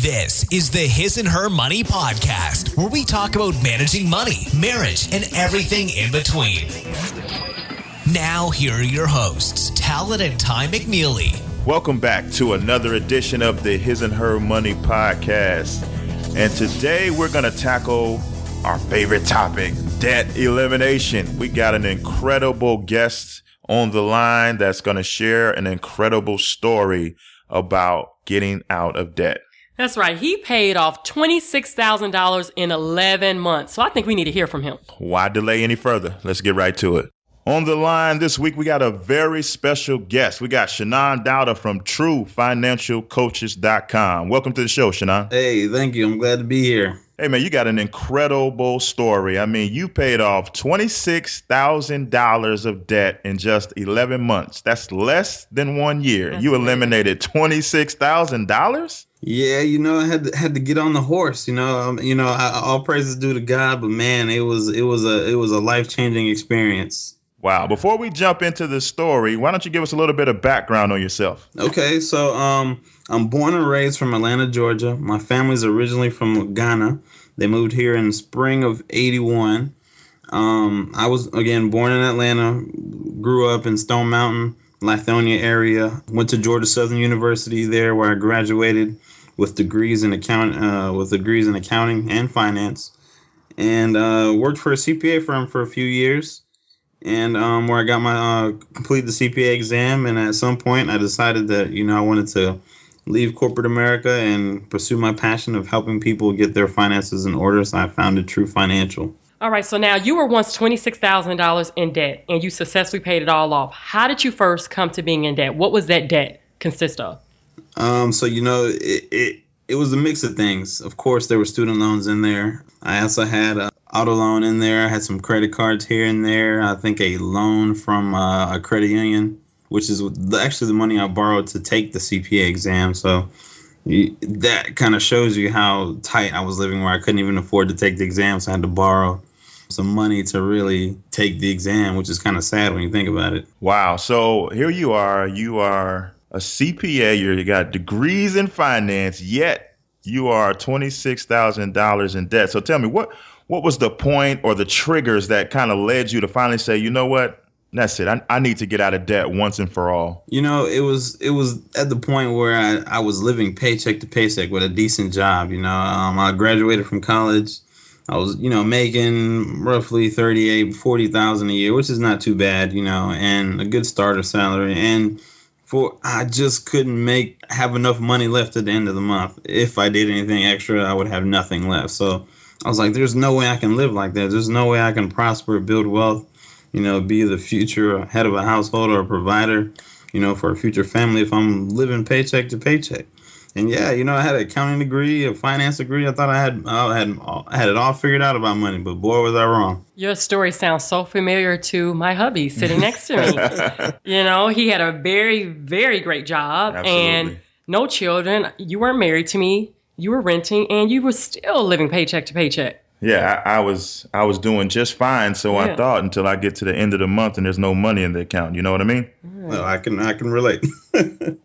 This is the His and Her Money Podcast, where we talk about managing money, marriage, and everything in between. Now, here are your hosts, Talaat and Tai McNeely. Welcome back to another edition of the His and Her Money Podcast. And today we're going to tackle our favorite topic, debt elimination. We got an incredible guest on the line that's going to share an incredible story about getting out of debt. That's right. He paid off $26,000 in 11 months. So I think we need to hear from him. Why delay any further? Let's get right to it. On the line this week, we got a very special guest. We got Shannaan Dawda from True Financial Coaches.com. Welcome to the show, Shannaan. Hey, thank you. I'm glad to be here. Hey, man, you got an incredible story. I mean, you paid off $26,000 of debt in just 11 months. That's less than 1 year. You eliminated $26,000? Yeah, I had to get on the horse. All praises due to God, but man, it was a life-changing experience. Wow. Before we jump into the story, why don't you give us a little bit of background on yourself? Okay, so I'm born and raised from Atlanta, Georgia. My family's originally from Ghana. They moved here in the spring of '81. I was, again, born in Atlanta, grew up in Stone Mountain, Lithonia area, went to Georgia Southern University there where I graduated with degrees in accounting and finance, and worked for a CPA firm for a few years. And where I got my complete the CPA exam, and at some point I decided that I wanted to leave corporate America and pursue my passion of helping people get their finances in order. So I founded True Financial. All right, so now you were once $26,000 in debt, and you successfully paid it all off. How did you first come to being in debt? What was that debt consist of? It was a mix of things. Of course, there were student loans in there. I also had an auto loan in there. I had some credit cards here and there. I think a loan from a credit union, which is actually the money I borrowed to take the CPA exam. So that kind of shows you how tight I was living, where I couldn't even afford to take the exam. So I had to borrow some money to really take the exam, which is kind of sad when you think about it. Wow. So here you are a CPA, you got degrees in finance, yet you are $26,000 in debt. So tell me, what was the point or the triggers that kind of led you to finally say, you know what, that's it. I need to get out of debt once and for all. It was at the point where I was living paycheck to paycheck with a decent job. I graduated from college. I was, making roughly $40,000 a year, which is not too bad, and a good starter salary. And I just couldn't have enough money left at the end of the month. If I did anything extra, I would have nothing left. So I was like, there's no way I can live like that. There's no way I can prosper, build wealth, be the future head of a household or a provider, for a future family if I'm living paycheck to paycheck. And yeah, I had an accounting degree, a finance degree. I thought I had it all figured out about money, but boy, was I wrong. Your story sounds so familiar to my hubby sitting next to me. He had a very, very great job. Absolutely. And no children. You weren't married to me. You were renting, and you were still living paycheck to paycheck. Yeah, I was doing just fine. So I thought, until I get to the end of the month and there's no money in the account. You know what I mean? Well, I can relate.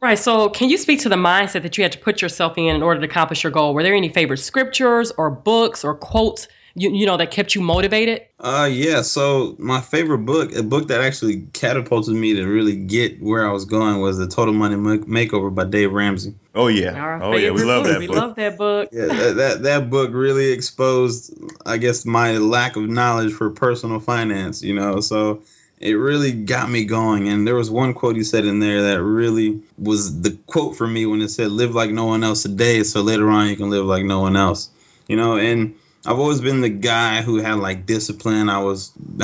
Right. So can you speak to the mindset that you had to put yourself in order to accomplish your goal? Were there any favorite scriptures or books or quotes, that kept you motivated? Yeah. So my favorite book, a book that actually catapulted me to really get where I was going, was The Total Money Makeover by Dave Ramsey. Oh, yeah. We love that book. We love that book. Yeah, that book really exposed, I guess, my lack of knowledge for personal finance, so it really got me going. And there was one quote he said in there that really was the quote for me when it said, live like no one else today, so later on you can live like no one else, and I've always been the guy who had discipline. I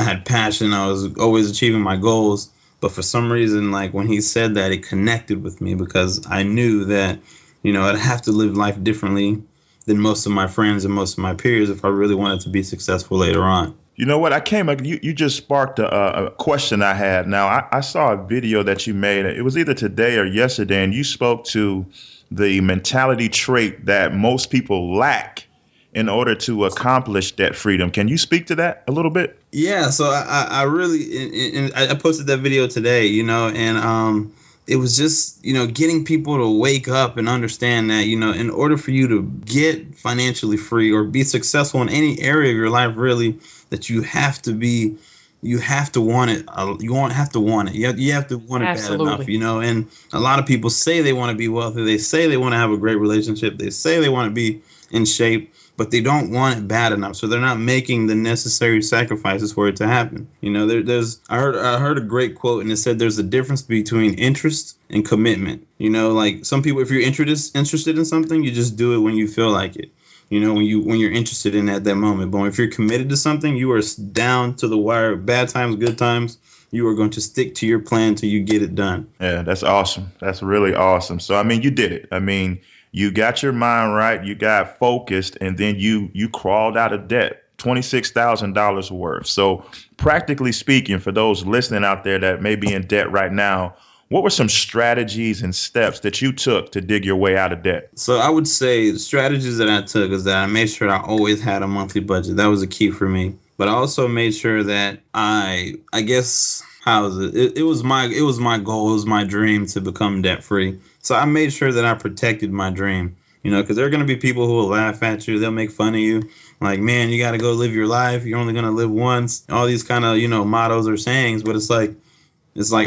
had passion. I was always achieving my goals. But for some reason, when he said that, it connected with me, because I knew that, I'd have to live life differently than most of my friends and most of my peers if I really wanted to be successful later on. You know what? You just sparked a question I had. Now, I saw a video that you made. It was either today or yesterday, and you spoke to the mentality trait that most people lack in order to accomplish debt freedom. Can you speak to that a little bit? Yeah, so I really, I posted that video today, and it was just, getting people to wake up and understand that, in order for you to get financially free or be successful in any area of your life, really, that you have to want it. You won't have to want it. You have to want it Absolutely. bad enough, and a lot of people say they want to be wealthy. They say they want to have a great relationship. They say they want to be in shape, but they don't want it bad enough. So they're not making the necessary sacrifices for it to happen. I heard a great quote, and it said there's a difference between interest and commitment. Like some people, if you're interested in something, you just do it when you feel like it. When you're interested in it at that moment. But if you're committed to something, you are down to the wire. Bad times, good times. You are going to stick to your plan till you get it done. Yeah, that's awesome. That's really awesome. So, you did it. You got your mind right. You got focused, and then you crawled out of debt, $26,000 worth. So, practically speaking, for those listening out there that may be in debt right now, what were some strategies and steps that you took to dig your way out of debt? So I would say the strategies that I took is that I made sure I always had a monthly budget. That was a key for me. But I also made sure that I guess, how is it? It was my goal. It was my dream to become debt free. So I made sure that I protected my dream, because there are going to be people who will laugh at you. They'll make fun of you. Like, man, you got to go live your life. You're only going to live once. All these kind of, mottos or sayings. But it's like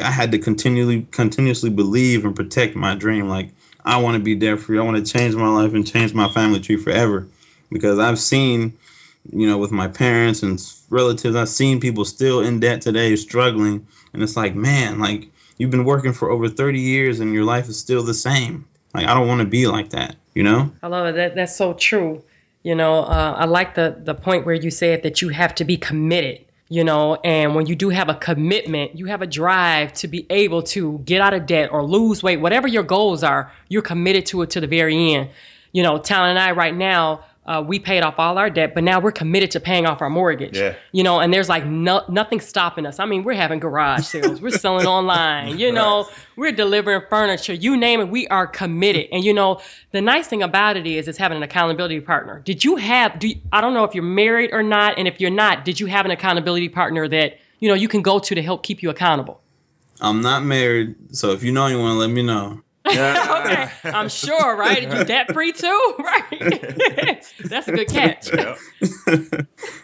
I had to continuously believe and protect my dream. Like, I want to be debt free. I want to change my life and change my family tree forever. Because I've seen, with my parents and relatives, I've seen people still in debt today struggling. And it's like, man, like, you've been working for over 30 years and your life is still the same. Like, I don't want to be like that, I love it. That's so true. I like the point where you said that you have to be committed. And when you do have a commitment, you have a drive to be able to get out of debt or lose weight, whatever your goals are, you're committed to it to the very end. Talent and I right now, we paid off all our debt, but now we're committed to paying off our mortgage. Yeah. And there's like nothing stopping us. We're having garage sales. We're selling online. We're delivering furniture. You name it, we are committed. And, the nice thing about it is having an accountability partner. I don't know if you're married or not. And if you're not, did you have an accountability partner that, you can go to help keep you accountable? I'm not married. So if you know anyone, let me know. Okay, I'm sure, right? You debt free too, right? That's a good catch. Yeah.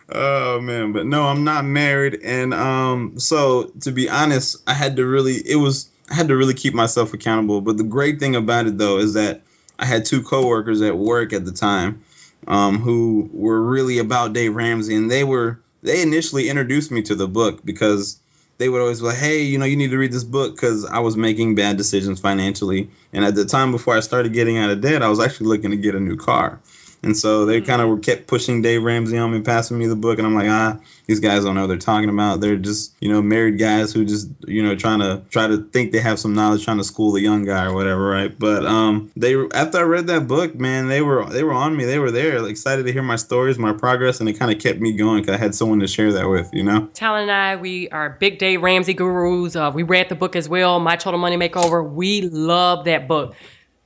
Oh man, but no, I'm not married, and so to be honest, I had to really keep myself accountable. But the great thing about it though is that I had two coworkers at work at the time, who were really about Dave Ramsey, and they initially introduced me to the book because they would always be like, hey, you need to read this book, because I was making bad decisions financially. And at the time before I started getting out of debt, I was actually looking to get a new car. And so they kind of kept pushing Dave Ramsey on me, passing me the book. And I'm like, these guys don't know what they're talking about. They're just, married guys who just, trying to think they have some knowledge, trying to school the young guy or whatever, right? But after I read that book, man, they were on me. They were there, excited to hear my stories, my progress, and it kind of kept me going because I had someone to share that with, Talent and I, we are big Dave Ramsey gurus. We read the book as well, My Total Money Makeover. We love that book.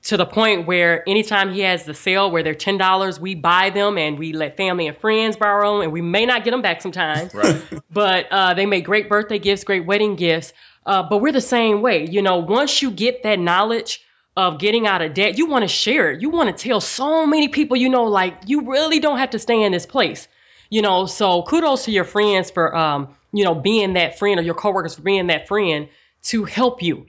To the point where anytime he has the sale where they're $10, we buy them and we let family and friends borrow them, and we may not get them back sometimes. Right. But they make great birthday gifts, great wedding gifts. But we're the same way. Once you get that knowledge of getting out of debt, you want to share it. You want to tell so many people, like, you really don't have to stay in this place. So kudos to your friends for, being that friend, or your coworkers for being that friend to help you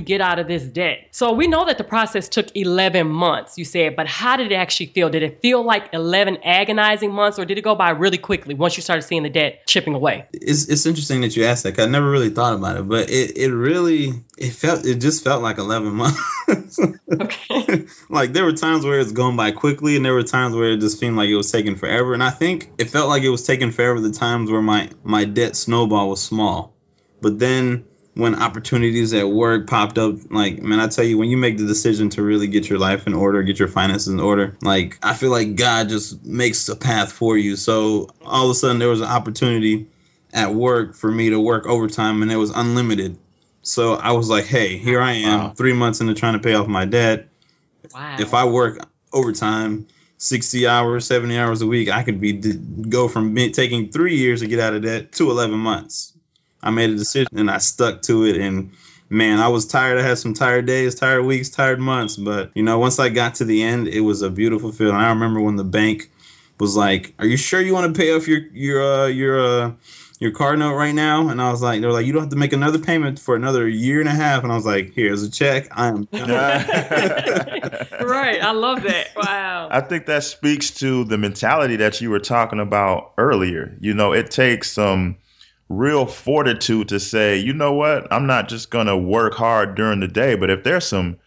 get out of this debt. So we know that the process took 11 months, you said, but how did it actually feel? Did it feel like 11 agonizing months, or did it go by really quickly once you started seeing the debt chipping away? It's interesting that you asked that, 'cause I never really thought about it, but it just felt like 11 months. Okay. Like, there were times where it's going by quickly, and there were times where it just seemed like it was taking forever. And I think it felt like it was taking forever the times where my debt snowball was small. But then when opportunities at work popped up, like, man, I tell you, when you make the decision to really get your life in order, get your finances in order, like, I feel like God just makes a path for you. So all of a sudden there was an opportunity at work for me to work overtime, and it was unlimited. So I was like, hey, here I am, 3 months into trying to pay off my debt. Wow. If I work overtime 60 hours, 70 hours a week, I could go from taking 3 years to get out of debt to 11 months. I made a decision and I stuck to it, and man, I was tired. I had some tired days, tired weeks, tired months. But, once I got to the end, it was a beautiful feeling. I remember when the bank was like, "Are you sure you want to pay off your car note right now?" And I was like, they're like, "You don't have to make another payment for another year and a half." And I was like, "Here's a check. I'm done." Right. I love that. Wow. I think that speaks to the mentality that you were talking about earlier. It takes some real fortitude to say, you know what, I'm not just going to work hard during the day, but if there's some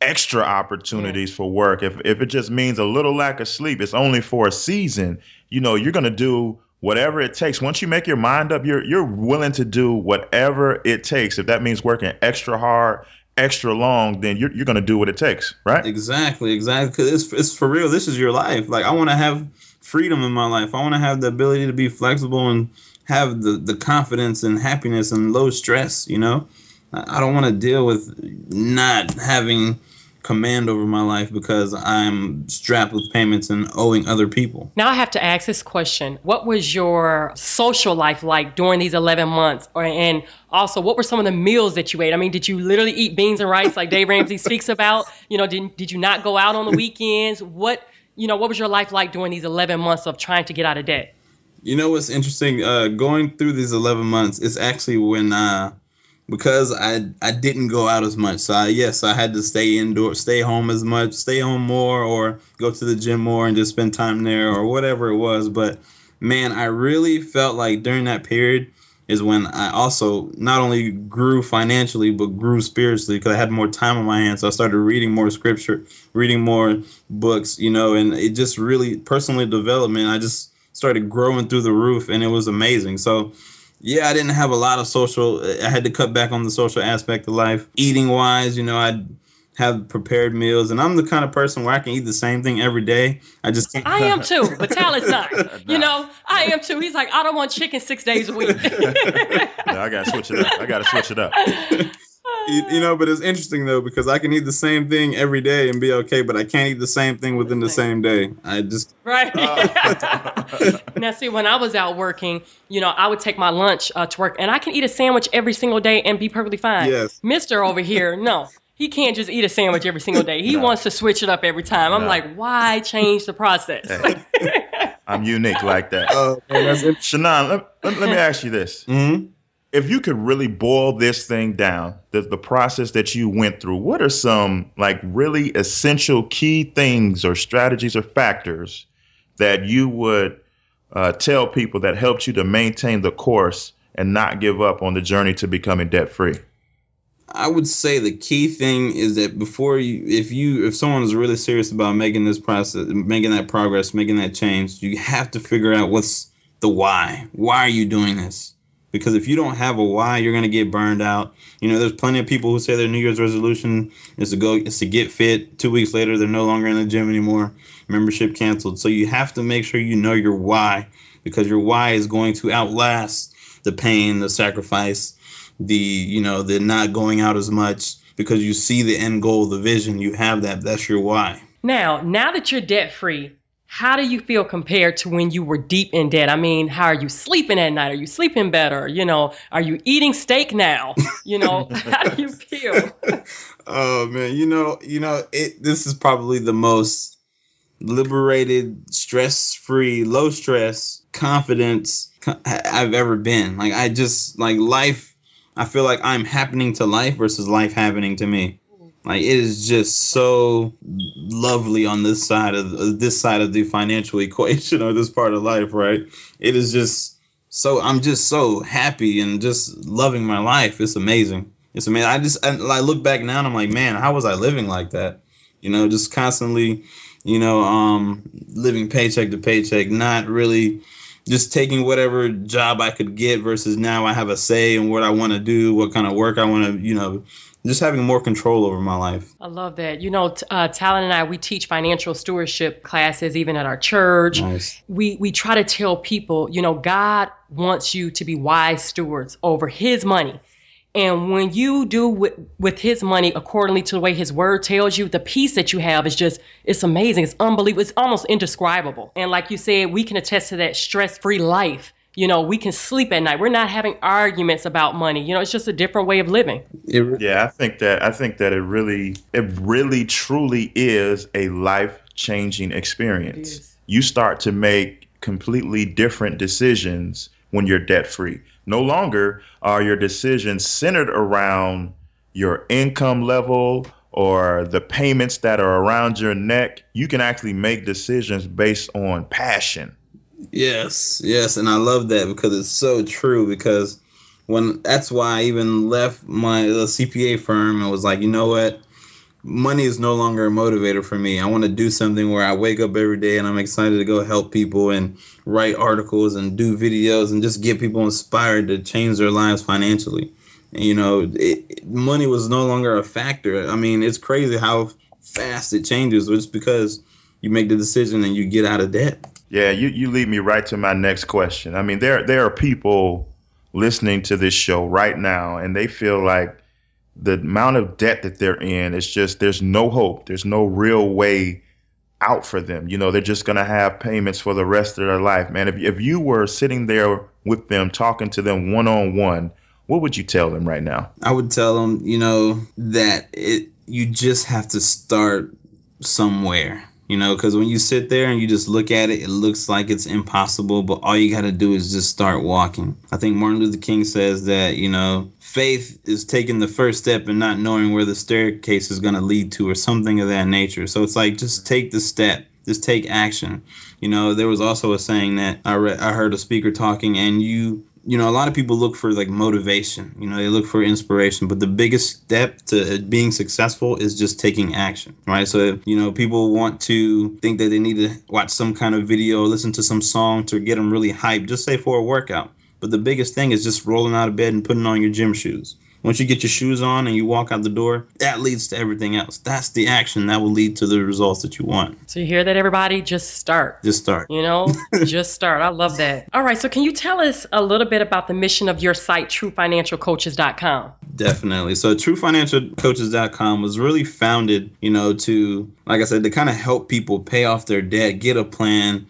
extra opportunities for work, if it just means a little lack of sleep, it's only for a season, you're going to do whatever it takes. Once you make your mind up, you're willing to do whatever it takes. If that means working extra hard, extra long, then you're going to do what it takes, right? Exactly. Because it's for real. This is your life. Like, I want to have freedom in my life. I want to have the ability to be flexible and have the confidence and happiness and low stress. I don't want to deal with not having command over my life because I'm strapped with payments and owing other people. Now I have to ask this question. What was your social life like during these 11 months? And also, what were some of the meals that you ate? I mean, did you literally eat beans and rice like Dave Ramsey speaks about? Did you not go out on the weekends? What was your life like during these 11 months of trying to get out of debt? What's interesting? Going through these 11 months, it's actually when because I didn't go out as much. So I had to stay indoors, stay home as much, stay home more, or go to the gym more and just spend time there or whatever it was. But man, I really felt like during that period is when I also not only grew financially, but grew spiritually because I had more time on my hands. So I started reading more scripture, reading more books, and it just really personally development. I just started growing through the roof, and it was amazing. So yeah, I didn't have a lot of social. I had to cut back on the social aspect of life. Eating wise, I'd have prepared meals, and I'm the kind of person where I can eat the same thing every day. I just can't. I am too, but Talent's not. I am too. He's like, I don't want chicken 6 days a week. I gotta switch it up. But it's interesting though, because I can eat the same thing every day and be okay, but I can't eat the same thing within the same day. I just right. Now, see, when I was out working, I would take my lunch to work, and I can eat a sandwich every single day and be perfectly fine. Yes. Mister over here, no. He can't just eat a sandwich every single day. He wants to switch it up every time. I'm like, why change the process? Hey, I'm unique like that. Shannaan, let me ask you this. Mm-hmm. If you could really boil this thing down, the process that you went through, what are some really essential key things or strategies or factors that you would tell people that helped you to maintain the course and not give up on the journey to becoming debt-free? I would say the key thing is that if someone is really serious about making this process, making that progress, making that change, you have to figure out what's the why. Why are you doing this? Because if you don't have a why, you're going to get burned out. There's plenty of people who say their New Year's resolution is to get fit. 2 weeks later, they're no longer in the gym anymore. Membership canceled. So you have to make sure you know your why, because your why is going to outlast the pain, the sacrifice, the not going out as much, because you see the end goal, the vision. You have that. That's your why. Now that you're debt free, how do you feel compared to when you were deep in debt? I mean, how are you sleeping at night? Are you sleeping better? Are you eating steak now? How do you feel? Oh man, this is probably the most liberated, stress-free, low stress, confidence I've ever been. Life, I feel like I'm happening to life versus life happening to me. It is just so lovely on this side of the financial equation, or this part of life, right? It is just so, I'm just so happy and just loving my life. It's amazing. It's amazing. I look back now and I'm like, man, how was I living like that? Just constantly, living paycheck to paycheck, not really just taking whatever job I could get, versus now I have a say in what I want to do, what kind of work I want to, just having more control over my life. I love that. Talent and I, we teach financial stewardship classes, even at our church. Nice. We try to tell people, God wants you to be wise stewards over his money. And when you do with his money accordingly to the way his word tells you, the peace that you have is it's amazing. It's unbelievable. It's almost indescribable. And like you said, we can attest to that stress-free life we can sleep at night. We're not having arguments about money. It's just a different way of living. Yeah, I think that it really truly is a life-changing experience. You start to make completely different decisions when you're debt-free. No longer are your decisions centered around your income level or the payments that are around your neck. You can actually make decisions based on passion. Yes, and I love that because it's so true. Because that's why I even left my CPA firm and was like, you know what? Money is no longer a motivator for me. I want to do something where I wake up every day and I'm excited to go help people and write articles and do videos and just get people inspired to change their lives financially. And, money was no longer a factor. I mean, it's crazy how fast it changes just because you make the decision and you get out of debt. Yeah, you lead me right to my next question. I mean, there are people listening to this show right now and they feel like the amount of debt that they're in is just, there's no hope. There's no real way out for them. They're just going to have payments for the rest of their life. Man, if you were sitting there with them, talking to them one-on-one, what would you tell them right now? I would tell them, that you just have to start somewhere. Because when you sit there and you just look at it, it looks like it's impossible, but all you got to do is just start walking. I think Martin Luther King says that, faith is taking the first step and not knowing where the staircase is going to lead to or something of that nature. So it's like, just take the step, just take action. There was also a saying that I heard a speaker talking, and a lot of people look for like motivation, they look for inspiration, but the biggest step to being successful is just taking action, right? So, people want to think that they need to watch some kind of video, listen to some song to get them really hyped, just say for a workout. But the biggest thing is just rolling out of bed and putting on your gym shoes. Once you get your shoes on and you walk out the door, that leads to everything else. That's the action that will lead to the results that you want. So you hear that, everybody? Just start. Just start. Just start. I love that. All right. So can you tell us a little bit about the mission of your site, truefinancialcoaches.com? Definitely. So truefinancialcoaches.com was really founded, to, like I said, to kind of help people pay off their debt, get a plan,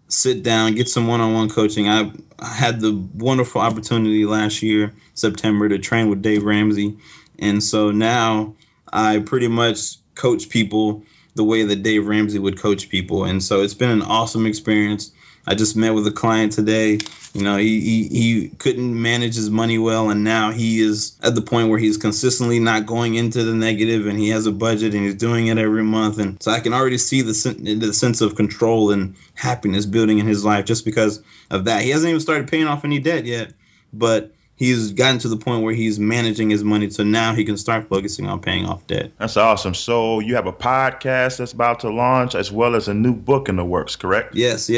sit down, get some one-on-one coaching. I had the wonderful opportunity last year, September, to train with Dave Ramsey. And so now I pretty much coach people the way that Dave Ramsey would coach people. And so it's been an awesome experience. I just met with a client today. He couldn't manage his money well, and now he is at the point where he's consistently not going into the negative, and he has a budget, and he's doing it every month. And so I can already see the sense of control and happiness building in his life just because of that. He hasn't even started paying off any debt yet, but he's gotten to the point where he's managing his money, so now he can start focusing on paying off debt. That's awesome. So you have a podcast that's about to launch as well as a new book in the works, correct? Yes.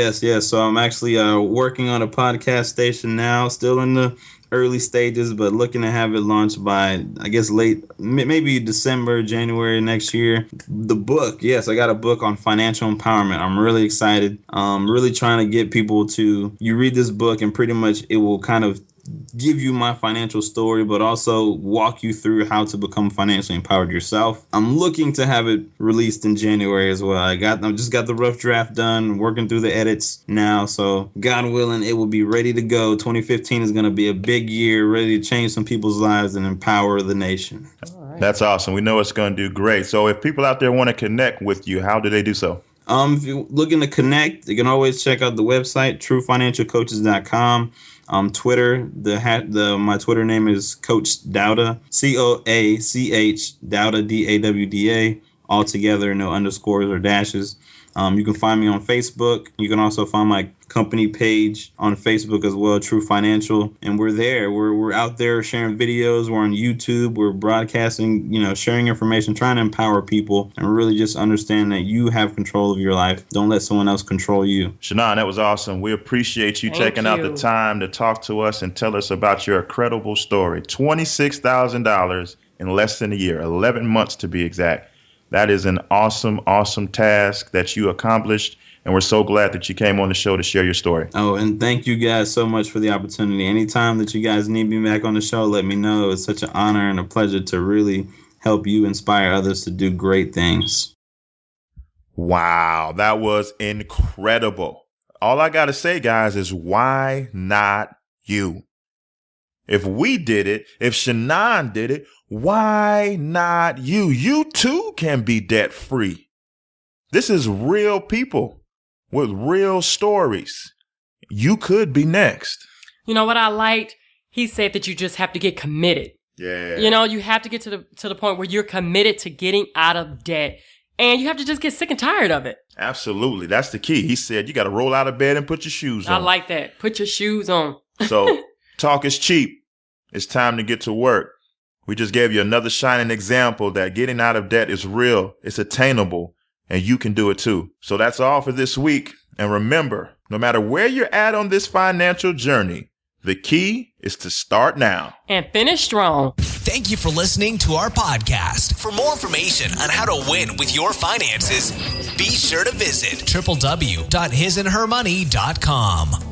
So I'm actually working on a podcast station now, still in the early stages, but looking to have it launched by, I guess, maybe December, January next year. The book, yes, I got a book on financial empowerment. I'm really excited. Really trying to get people to, you read this book and pretty much it will kind of give you my financial story, but also walk you through how to become financially empowered yourself. I'm looking to have it released in January as well. I just got the rough draft done, working through the edits now. So God willing, it will be ready to go. 2015 is going to be a big year, ready to change some people's lives and empower the nation. That's awesome. We know it's going to do great. So if people out there want to connect with you, how do they do so? If you're looking to connect, you can always check out the website, truefinancialcoaches.com. Twitter, my Twitter name is Coach Dawda, COACH Dawda, DAWDA, all together, no underscores or dashes. You can find me on Facebook. You can also find my company page on Facebook as well, True Financial. And we're there. We're out there sharing videos. We're on YouTube. We're broadcasting, sharing information, trying to empower people and really just understand that you have control of your life. Don't let someone else control you. Shannaan, that was awesome. We appreciate you taking out the time to talk to us and tell us about your incredible story. $26,000 in less than a year, 11 months to be exact. That is an awesome, awesome task that you accomplished, and we're so glad that you came on the show to share your story. Oh, and thank you guys so much for the opportunity. Anytime that you guys need me back on the show, let me know. It's such an honor and a pleasure to really help you inspire others to do great things. Wow, that was incredible. all I got to say, guys, is why not you? If we did it, if Shannaan did it, why not you? You too can be debt free. This is real people with real stories. You could be next. You know what I liked? He said that you just have to get committed. Yeah. You know, you have to get to the point where you're committed to getting out of debt. And you have to just get sick and tired of it. Absolutely. That's the key. He said you got to roll out of bed and put your shoes on. I like that. Put your shoes on. So talk is cheap. It's time to get to work. We just gave you another shining example that getting out of debt is real. It's attainable. And you can do it too. So that's all for this week. And remember, no matter where you're at on this financial journey, the key is to start now. And finish strong. Thank you for listening to our podcast. For more information on how to win with your finances, be sure to visit www.hisandhermoney.com.